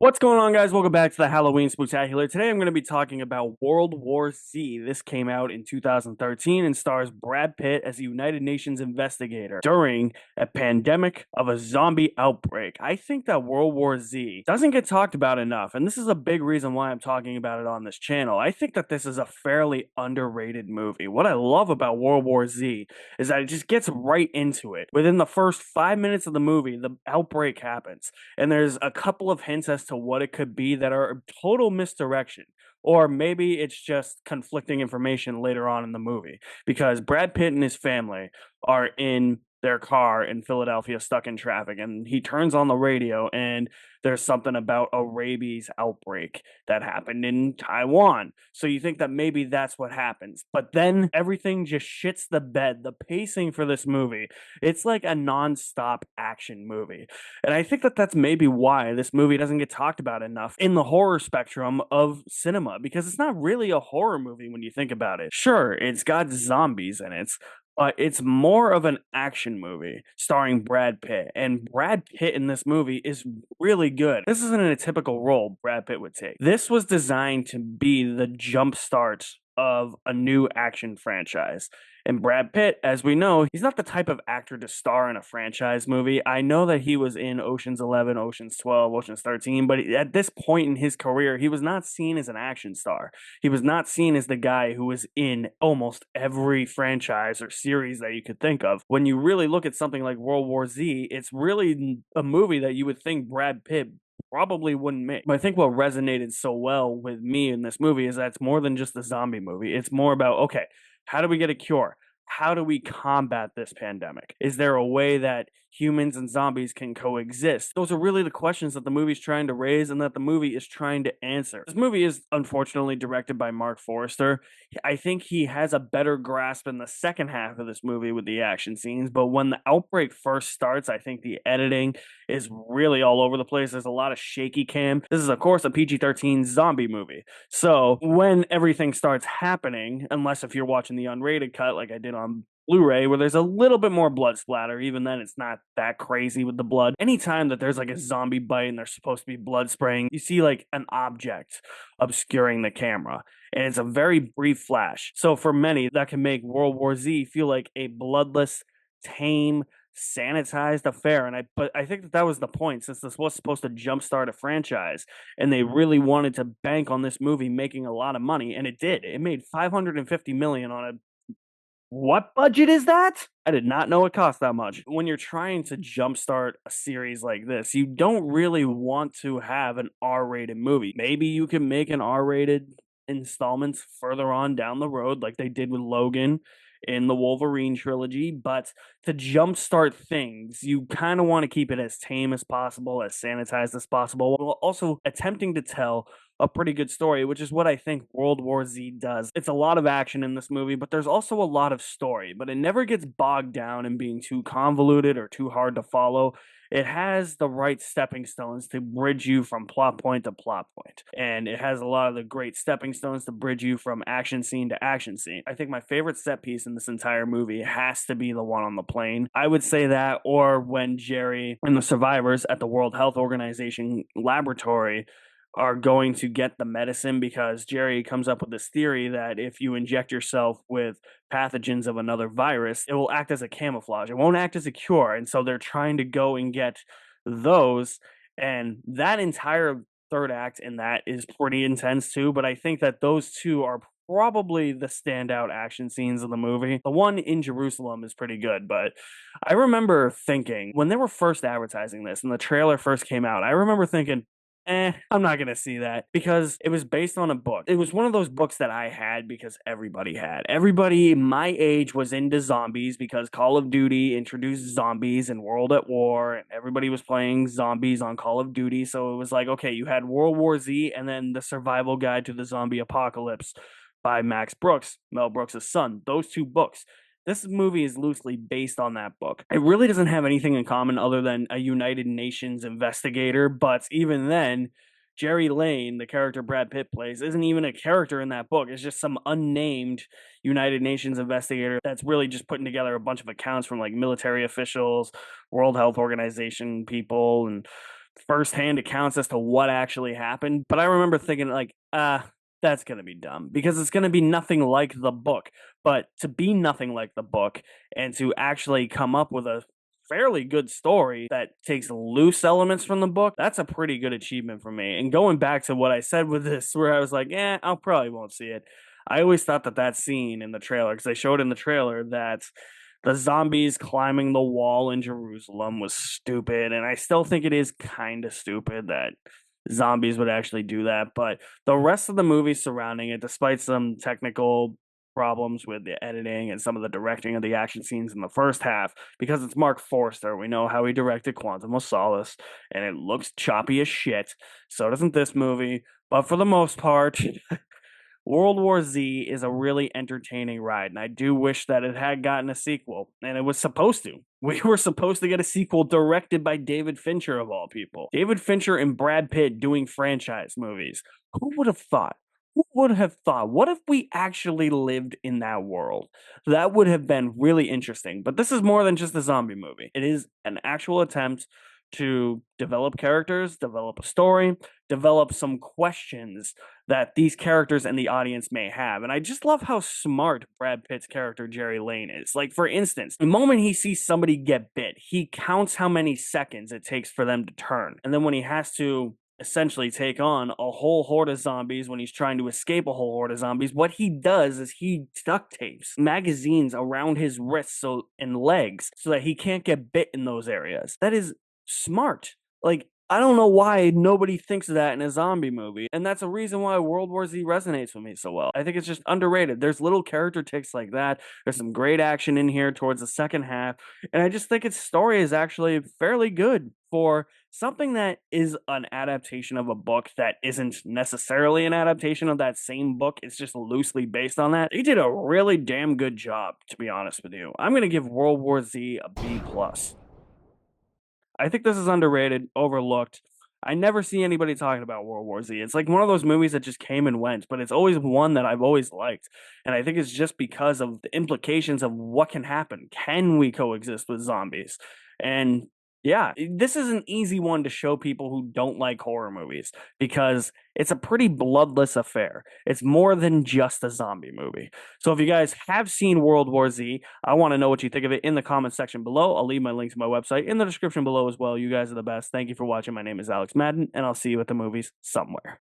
What's going on, guys? Welcome back to the Halloween Spooktacular. Today I'm going to be talking about World War Z. This came out in 2013 and stars Brad Pitt as a United Nations investigator during a pandemic of a zombie outbreak. I think that World War Z doesn't get talked about enough, and this is a big reason why I'm talking about it on this channel. I think that this is a fairly underrated movie. What I love about World War Z is that it just gets right into it. Within the first 5 minutes of the movie, the outbreak happens, and there's a couple of hints as to what it could be that are total misdirection. Or maybe it's just conflicting information later on in the movie because Brad Pitt and his family are in their car in Philadelphia stuck in traffic, and he turns on the radio and there's something about a rabies outbreak that happened in Taiwan. So you think that maybe that's what happens. But then everything just shits the bed. The pacing for this movie, it's like a non-stop action movie. And I think that that's maybe why this movie doesn't get talked about enough in the horror spectrum of cinema, because it's not really a horror movie when you think about it. Sure, it's got zombies in it, but it's more of an action movie starring Brad Pitt. And Brad Pitt in this movie is really good. This isn't a typical role Brad Pitt would take. This was designed to be the jump start of a new action franchise. And Brad Pitt, as we know, he's not the type of actor to star in a franchise movie. I know that he was in Ocean's 11, Ocean's 12, Ocean's 13, but at this point in his career, he was not seen as an action star. He was not seen as the guy who was in almost every franchise or series that you could think of. When you really look at something like World War Z, it's really a movie that you would think Brad Pitt probably wouldn't make. But I think what resonated so well with me in this movie is that it's more than just a zombie movie. It's more about, okay, how do we get a cure? How do we combat this pandemic? Is there a way that humans and zombies can coexist? Those are really the questions that the movie's trying to raise and that the movie is trying to answer. This movie is unfortunately directed by Mark Forrester. I think he has a better grasp in the second half of this movie with the action scenes, but when the outbreak first starts, I think the editing is really all over the place. There's a lot of shaky cam. This is, of course, a PG-13 zombie movie. So when everything starts happening, unless if you're watching the unrated cut like I did on Blu-ray, where there's a little bit more blood splatter, even then it's not that crazy with the blood. Anytime that there's like a zombie bite and there's supposed to be blood spraying, you see like an object obscuring the camera, and it's a very brief flash. So for many, that can make World War Z feel like a bloodless, tame, sanitized affair. But I think that was the point, since this was supposed to jumpstart a franchise and they really wanted to bank on this movie making a lot of money, and it did. It made 550 million on a what budget is that? I did not know it cost that much. When you're trying to jumpstart a series like this, you don't really want to have an R-rated movie. Maybe you can make an R-rated installments further on down the road, like they did with Logan in the Wolverine trilogy, but to jumpstart things, you kind of want to keep it as tame as possible, as sanitized as possible, while also attempting to tell a pretty good story, which is what I think World War Z does. It's a lot of action in this movie, but there's also a lot of story, but it never gets bogged down in being too convoluted or too hard to follow. It has the right stepping stones to bridge you from plot point to plot point. And it has a lot of the great stepping stones to bridge you from action scene to action scene. I think my favorite set piece in this entire movie has to be the one on the plane. I would say that, or when Jerry and the survivors at the World Health Organization laboratory are going to get the medicine, because Jerry comes up with this theory that if you inject yourself with pathogens of another virus, it will act as a camouflage. It won't act as a cure. And so they're trying to go and get those. And that entire third act in that is pretty intense too. But I think that those two are probably the standout action scenes of the movie. The one in Jerusalem is pretty good, but I remember thinking when they were first advertising this and the trailer first came out, I remember thinking, I'm not going to see that, because it was based on a book. It was one of those books that I had because everybody had. Everybody my age was into zombies because Call of Duty introduced zombies and World at War, and everybody was playing zombies on Call of Duty. So it was like, okay, you had World War Z and then The Survival Guide to the Zombie Apocalypse by Max Brooks, Mel Brooks' son. Those two books. This movie is loosely based on that book. It really doesn't have anything in common other than a United Nations investigator, but even then, Jerry Lane, the character Brad Pitt plays, isn't even a character in that book. It's just some unnamed United Nations investigator that's really just putting together a bunch of accounts from like military officials, World Health Organization people, and firsthand accounts as to what actually happened. But I remember thinking, like, that's going to be dumb because it's going to be nothing like the book. But to be nothing like the book and to actually come up with a fairly good story that takes loose elements from the book, that's a pretty good achievement for me. And going back to what I said with this, where I was like, I probably won't see it. I always thought that scene in the trailer, because they showed in the trailer that the zombies climbing the wall in Jerusalem was stupid. And I still think it is kind of stupid that zombies would actually do that. But the rest of the movie surrounding it, despite some technical problems with the editing and some of the directing of the action scenes in the first half, because it's Mark Forster. We know how he directed Quantum of Solace, and it looks choppy as shit. So doesn't this movie. But for the most part, World War Z is a really entertaining ride, and I do wish that it had gotten a sequel, and it was supposed to. We were supposed to get a sequel directed by David Fincher, of all people. David Fincher and Brad Pitt doing franchise movies. Who would have thought? Who would have thought? What if we actually lived in that world? That would have been really interesting. But this is more than just a zombie movie. It is an actual attempt to develop characters, develop a story, develop some questions that these characters and the audience may have. And I just love how smart Brad Pitt's character Jerry Lane is. Like, for instance, the moment he sees somebody get bit, he counts how many seconds it takes for them to turn. And then when he has to essentially take on a whole horde of zombies, when he's trying to escape a whole horde of zombies, what he does is he duct tapes magazines around his wrists and legs so that he can't get bit in those areas. That is smart. Like, I don't know why nobody thinks of that in a zombie movie, and that's a reason why World War Z resonates with me so well. I think it's just underrated. There's little character ticks like that. There's some great action in here towards the second half, and I just think its story is actually fairly good for something that is an adaptation of a book that isn't necessarily an adaptation of that same book. It's just loosely based on that. They did a really damn good job, to be honest with you. I'm going to give World War Z a B+. I think this is underrated, overlooked. I never see anybody talking about World War Z. It's like one of those movies that just came and went, but it's always one that I've always liked. And I think it's just because of the implications of what can happen. Can we coexist with zombies? And yeah, this is an easy one to show people who don't like horror movies because it's a pretty bloodless affair. It's more than just a zombie movie. So if you guys have seen World War Z, I want to know what you think of it in the comment section below. I'll leave my link to my website in the description below as well. You guys are the best. Thank you for watching. My name is Alex Madden, and I'll see you at the movies somewhere.